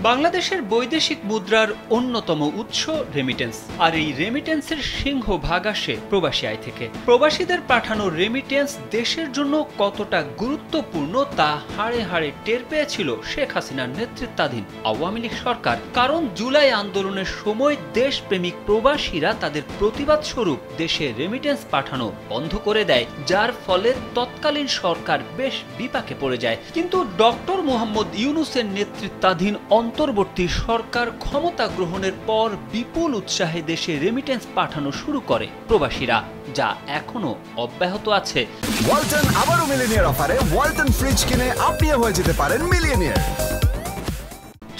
বাংলাদেশের বৈদেশিক মুদ্রার অন্যতম উৎস রেমিটেন্স, আর এই রেমিটেন্সের সিংহভাগ আসে প্রবাসী আয় থেকে। প্রবাসীদের পাঠানো রেমিটেন্স দেশের জন্য কতটা গুরুত্বপূর্ণ তা হাড়ে হাড়ে টের পেয়েছিল শেখ হাসিনার নেতৃত্বাধীন আওয়ামী লীগ সরকার। কারণ জুলাই আন্দোলনের সময় দেশপ্রেমিক প্রবাসীরা তাদের প্রতিবাদ স্বরূপ দেশে রেমিটেন্স পাঠানো বন্ধ করে দেয়, যার ফলে তৎকালীন সরকার বেশ বিপাকে পড়ে যায়। কিন্তু ডক্টর মোহাম্মদ ইউনূসের নেতৃত্বাধীন অন্তর্বর্তী সরকার ক্ষমতা গ্রহণের পর বিপুল উৎসাহে দেশে রেমিটেন্স পাঠানো শুরু করে প্রবাসীরা, যা এখনো অব্যাহত আছে। ওয়ালটন আবারও মিলিয়নিয়ার অফারে ওয়ালটন ফ্রিজ কিনে আপনিও হয়ে যেতে পারেন মিলিয়নিয়ার।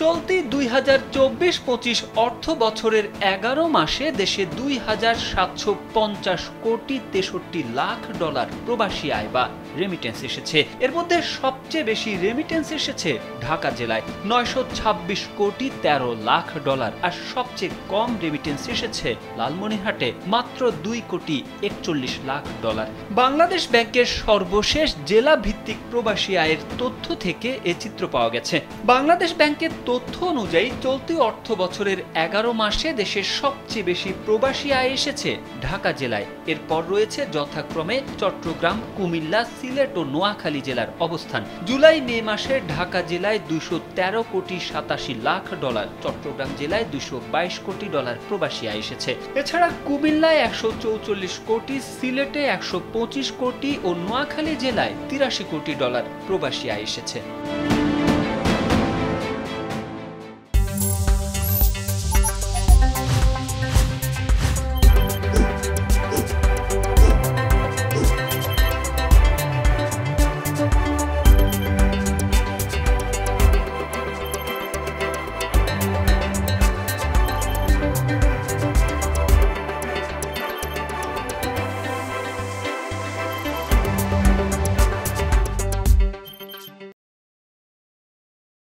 চলতি 2024-25 অর্থ বছরের 11 মাসে দেশে 2,750 কোটি 63 লাখ ডলার প্রবাসী আয় বা রেমিটেন্স এসেছে। এর মধ্যে সবচেয়ে বেশি রেমিটেন্স এসেছে ঢাকা জেলায় 926 কোটি 13 লাখ ডলার, আর সবচেয়ে কম রেমিটেন্স এসেছে লালমনিরহাটে মাত্র 2 কোটি 41 লাখ ডলার। বাংলাদেশ ব্যাংকের সর্বশেষ জেলা ভিত্তিক প্রবাসী আয়ের তথ্য থেকে এ চিত্র পাওয়া গেছে। বাংলাদেশ ব্যাংকের তথ্য অনুযায়ী চলতি অর্থ বছরের 11 মাসে দেশের সবচেয়ে বেশি প্রবাসী আয় এসেছে ঢাকা জেলায়। এরপর রয়েছে যথাক্রমে চট্টগ্রাম, কুমিল্লা, সিলেট ও নোয়াখালী জেলার অবস্থান। জুলাই মে মাসে ঢাকা জেলায় 213 কোটি 87 লাখ ডলার, চট্টগ্রাম জেলায় 222 কোটি ডলার প্রবাসী আয় এসেছে। এছাড়া কুমিল্লায় 144 কোটি, সিলেটে 125 কোটি ও নোয়াখালী জেলায় 83 কোটি ডলার প্রবাসী আয় এসেছে।